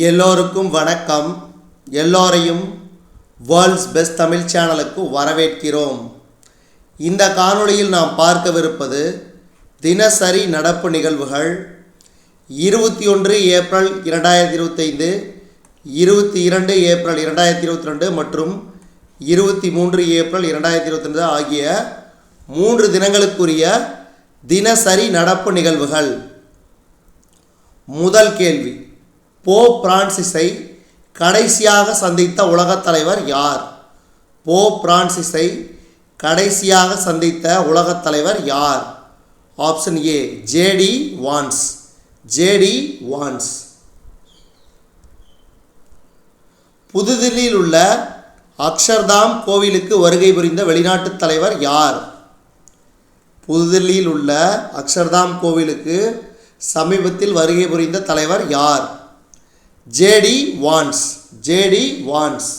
எல்லோருக்கும் வணக்கம். எல்லோரையும் வேர்ல்ட்ஸ் பெஸ்ட் தமிழ் சேனலுக்கு வரவேற்கிறோம். இந்த காணொளியில் நாம் பார்க்கவிருப்பது தினசரி நடப்பு நிகழ்வுகள் 21 ஏப்ரல் 2025, 22 ஏப்ரல் 2022 மற்றும் 23 ஏப்ரல் 2022 ஆகிய 3 தினங்களுக்குரிய தினசரி நடப்பு நிகழ்வுகள். முதல் கேள்வி, போப் பிரான்சிஸை கடைசியாக சந்தித்த உலகத் தலைவர் யார்? போப் பிரான்சிஸை கடைசியாக சந்தித்த உலகத் தலைவர் யார்? Option A JD Vance. JD Vance. புதுதில்லியில் உள்ள அக்ஷர்தாம் கோவிலுக்கு வருகை புரிந்த வெளிநாட்டு தலைவர் யார்? புதுதில்லியில் உள்ள அக்ஷர்தாம் கோவிலுக்கு சமீபத்தில் வருகை புரிந்த தலைவர் யார்? JD Vance. JD Vance.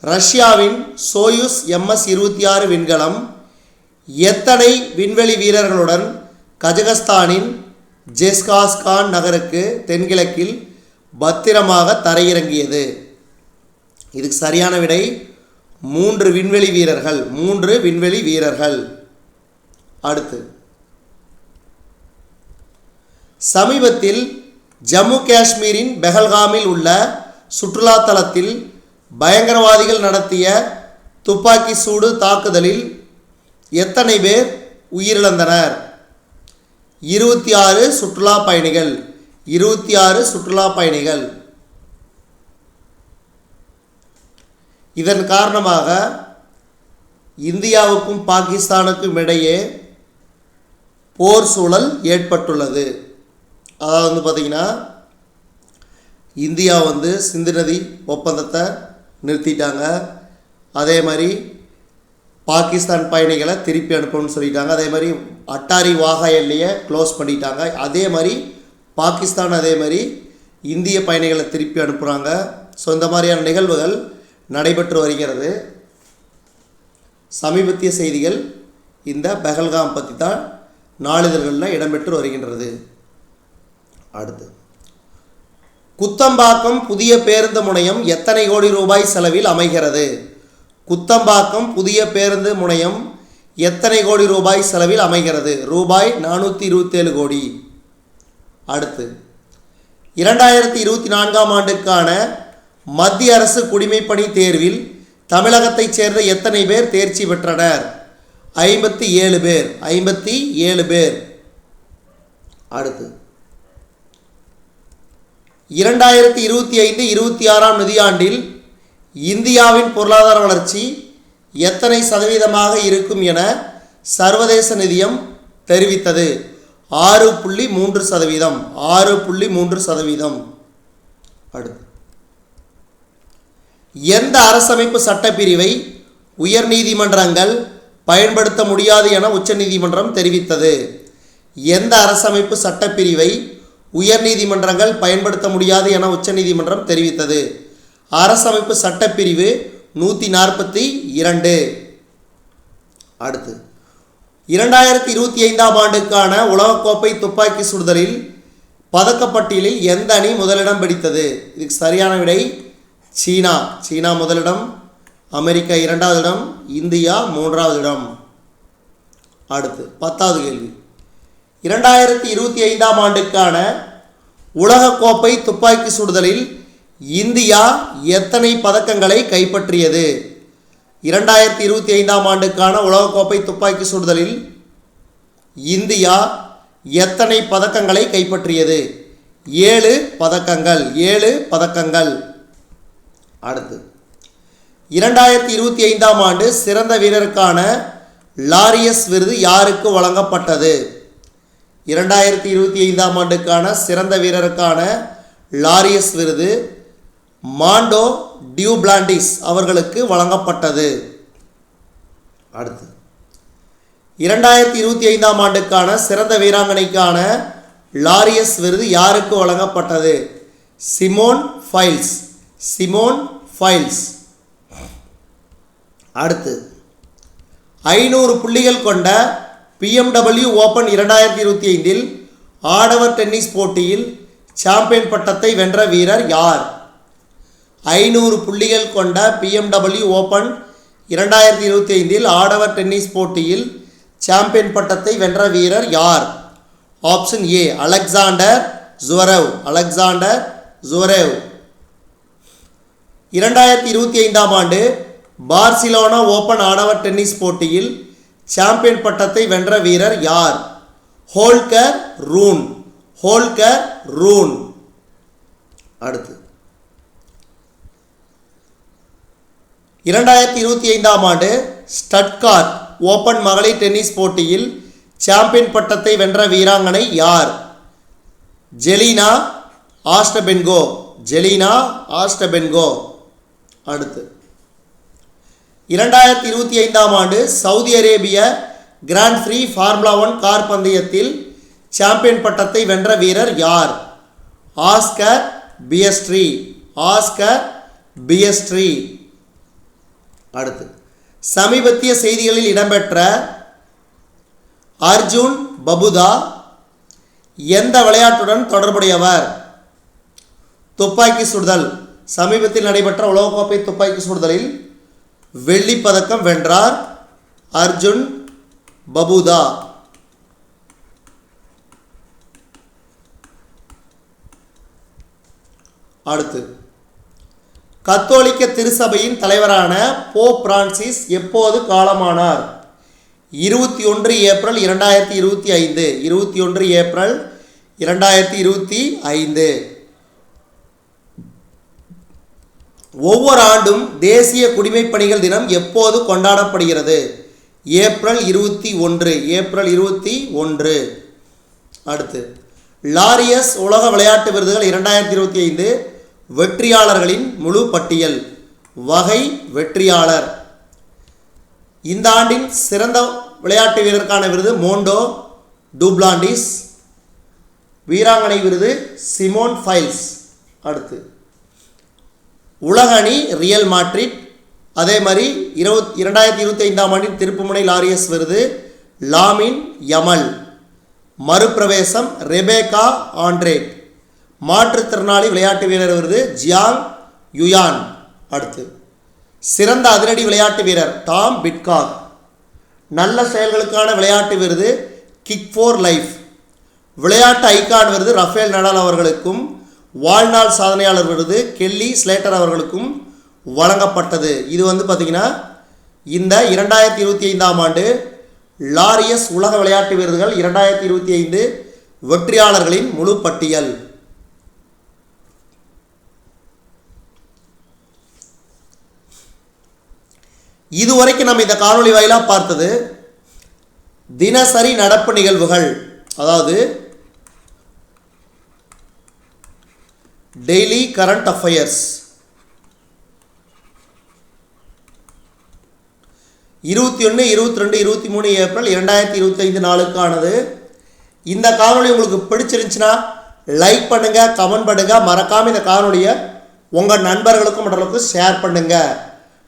ரஷ்யாவின் சோயுஸ் MS-26 விண்கலம் எத்தனை விண்வெளி வீரர்களுடன் கஜகஸ்தானின் ஜெஸ்காஸ்கான் நகருக்கு தென்கிழக்கில் பத்திரமாக தரையிறங்கியது? இதுக்கு சரியான விடை 3 விண்வெளி வீரர்கள். 3 விண்வெளி வீரர்கள். அடுத்து, சமீபத்தில் ஜம்மு காஷ்மீரின் பெஹல்காமில் உள்ள சுற்றுலா தலத்தில் பயங்கரவாதிகள் நடத்திய துப்பாக்கி சூடு தாக்குதலில் எத்தனை பேர் உயிரிழந்தனர்? 26 சுற்றுலா பயணிகள். 26 சுற்றுலா பயணிகள். இதன் காரணமாக இந்தியாவுக்கும் பாகிஸ்தானுக்கும் இடையே போர் சூழல் ஏற்பட்டுள்ளது. அதாவது பார்த்திங்கன்னா, இந்தியா சிந்து நதி ஒப்பந்தத்தை நிறுத்திட்டாங்க. அதே மாதிரி பாகிஸ்தான் பயணிகளை திருப்பி அனுப்பணும்னு சொல்லிட்டாங்க. அதே மாதிரி அட்டாரி வாகா எல்லையை க்ளோஸ் பண்ணிட்டாங்க. அதே மாதிரி பாகிஸ்தான் அதே மாதிரி இந்திய பயணிகளை திருப்பி அனுப்புகிறாங்க. ஸோ இந்த மாதிரியான நிகழ்வுகள் நடைபெற்று வருகிறது. சமீபத்திய செய்திகள் இந்த பெஹல்காம் பற்றி தான் நாளிதழ்களில் இடம்பெற்று வருகின்றது. அடுத்து, குத்தம்பாக்கம் புதிய பேருந்து முனையம் எத்தனை கோடி ரூபாய் செலவில் அமைகிறது? குத்தம்பாக்கம் புதிய பேருந்து முனையம் எத்தனை கோடி ரூபாய் செலவில் அமைகிறது? ரூபாய் 427 கோடி. அடுத்து, 2024ஆம் ஆண்டுக்கான மத்திய அரசு குடிமைப்பணி தேர்வில் தமிழகத்தைச் சேர்ந்த எத்தனை பேர் தேர்ச்சி பெற்றனர்? 57 பேர். 57 பேர். அடுத்து, 2025-26ஆம் நிதியாண்டில் இந்தியாவின் பொருளாதார வளர்ச்சி எத்தனை சதவீதமாக இருக்கும் என சர்வதேச நிதியம் தெரிவித்தது? 6.3%. 6.3%. அடுத்து, எந்த அரசமைப்பு சட்டப்பிரிவை உயர்நீதிமன்றங்கள் பயன்படுத்த முடியாது என உச்சநீதிமன்றம் தெரிவித்தது? எந்த அரசமைப்பு சட்டப்பிரிவை உயர்நீதிமன்றங்கள் பயன்படுத்த முடியாது என உச்சநீதிமன்றம் தெரிவித்தது? அரசமைப்பு சட்டப்பிரிவு 142. அடுத்து, 2025ஆம் ஆண்டுக்கான உலகக்கோப்பை துப்பாக்கி சுடுதலில் பதக்கப்பட்டியலில் எந்த அணி முதலிடம் பிடித்தது? இதுக்கு சரியான விடை சீனா. சீனா முதலிடம், அமெரிக்கா 2வது இடம், இந்தியா 3வது இடம். அடுத்து, 10வது கேள்வி, 2025ஆம் ஆண்டுக்கான உலகக்கோப்பை துப்பாக்கி சுடுதலில் இந்தியா எத்தனை பதக்கங்களை கைப்பற்றியது? 2025ஆம் ஆண்டுக்கான உலகக்கோப்பை துப்பாக்கி சுடுதலில் இந்தியா எத்தனை பதக்கங்களை கைப்பற்றியது? 7 பதக்கங்கள். 7 பதக்கங்கள். அடுத்து, 2025ஆம் ஆண்டு சிறந்த வீரருக்கான லாரியஸ் விருது யாருக்கு வழங்கப்பட்டது? 2025ஆம் ஆண்டுக்கான சிறந்த வீரருக்கான லாரியஸ் விருது மாண்டோ டியூப்ளாண்டிஸ் அவர்களுக்கு வழங்கப்பட்டது. அடுத்து, 2025ஆம் ஆண்டுக்கான சிறந்த வீராங்கனைக்கான லாரியஸ் விருது யாருக்கு வழங்கப்பட்டது? Simone Biles. Simone Biles. அடுத்து, 500 புள்ளிகள் கொண்ட BMW ஓப்பன் 2025இல் ஆடவர் டென்னிஸ் போட்டியில் சாம்பியன் பட்டத்தை வென்ற வீரர் யார்? 500 புள்ளிகள் கொண்ட BMW ஓபன் 2025 ஆடவர் டென்னிஸ் போட்டியில் சாம்பியன் பட்டத்தை வென்ற வீரர் யார்? Option A Alexander Zverev. 2025 Barcelona Open ஆடவர் டென்னிஸ் போட்டியில் சாம்பியன் பட்டத்தை வென்ற வீரர் யார்? Holger Rune. அடுத்து 2025 ஸ்டட்கார்ட் ஓபன் மகளிர் டென்னிஸ் போட்டியில் சாம்பியன் பட்டத்தை வென்ற வீராங்கனை யார்? ஜெலினா ஆஸ்டபென்கோ. அடுத்து 2025 சவுதி அரேபிய கிராண்ட் பிரீ ஃபார்முலா 1 கார் பந்தயத்தில் சாம்பியன் பட்டத்தை வென்ற வீரர் யார்? ஆஸ்கர் பியஸ்ட்ரி. அடுத்து சமீபத்திய செய்திகளில் இடம்பெற்ற அர்ஜுன் பபுதா எந்த விளையாட்டுடன் தொடர்புடையவர்? துப்பாக்கி சுடுதல். சமீபத்தில் நடைபெற்ற உலகக்கோப்பை துப்பாக்கி சுடுதலில் வெள்ளிப் பதக்கம் வென்றார் அர்ஜுன் பபுதா. அடுத்து கத்தோலிக்க திருச்சபையின் தலைவரான போப் பிரான்சிஸ் எப்போது காலமானார்? 21 ஏப்ரல் 2025. ஒவ்வொரு ஆண்டும் தேசிய குடிமைப் பணிகள் தினம் எப்போது கொண்டாடப்படுகிறது? ஏப்ரல் 21. அடுத்து லாரியஸ் உலக விளையாட்டு விருதுகள் 2025 வெற்றியாளர்களின் முழு பட்டியல். வகை வெற்றியாளர். இந்த ஆண்டின் சிறந்த விளையாட்டு வீரருக்கான விருது மோண்டோ டூப்ளாண்டிஸ். வீராங்கனை விருது சிமோன் ஃபைல்ஸ். அடுத்து உலக அணி ரியல் மாட்ரிட். அதே மாதிரி 2025 திருப்புமுனை லாரியஸ் விருது லாமின் யமல். மறுபிரவேசம் ரெபேக்கா ஆண்ட்ரேட். மாற்றுத்திறனாளி விளையாட்டு வீரர் விருது ஜியாங் யுயான். அடுத்து சிறந்த அதிரடி விளையாட்டு வீரர் டாம் பிட்காக். நல்ல செயல்களுக்கான விளையாட்டு விருது கிக் ஃபார் லைஃப். விளையாட்டு ஐகான் விருது ரஃபேல் நடால் அவர்களுக்கும் வாழ்நாள் சாதனையாளர் விருது கெல்லி ஸ்லேட்டர் அவர்களுக்கும் வழங்கப்பட்டது. இது பார்த்திங்கன்னா இந்த 2025 லாரியஸ் உலக விளையாட்டு வீரர்கள் 2025 வெற்றியாளர்களின் முழு பட்டியல். இதுவரைக்கும் நம்ம இந்த காணொளி வாயிலாக பார்த்தது தினசரி நடப்பு நிகழ்வுகள், அதாவது டெய்லி கரண்ட் அஃபயர்ஸ். 21, 22, 23 ஏப்ரல் 2025 நாளுக்கானது. இந்த காணொளி உங்களுக்கு பிடிச்சிருந்துச்சுன்னா லைக் பண்ணுங்கள், கமெண்ட் பண்ணுங்கள். மறக்காமல் இந்த காணொளியை உங்கள் நண்பர்களுக்கும் மற்றவர்களுக்கும் ஷேர் பண்ணுங்கள்.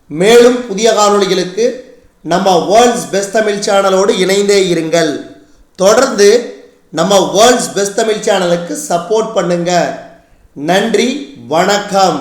மேலும் புதிய காணொளிகளுக்கு நம்ம வேர்ல்ட்ஸ் பெஸ்ட் தமிழ் சேனலோடு இணைந்தே இருங்கள். தொடர்ந்து நம்ம வேர்ல்ட்ஸ் பெஸ்ட் தமிழ் சேனலுக்கு சப்போர்ட் பண்ணுங்கள். நன்றி, வணக்கம்.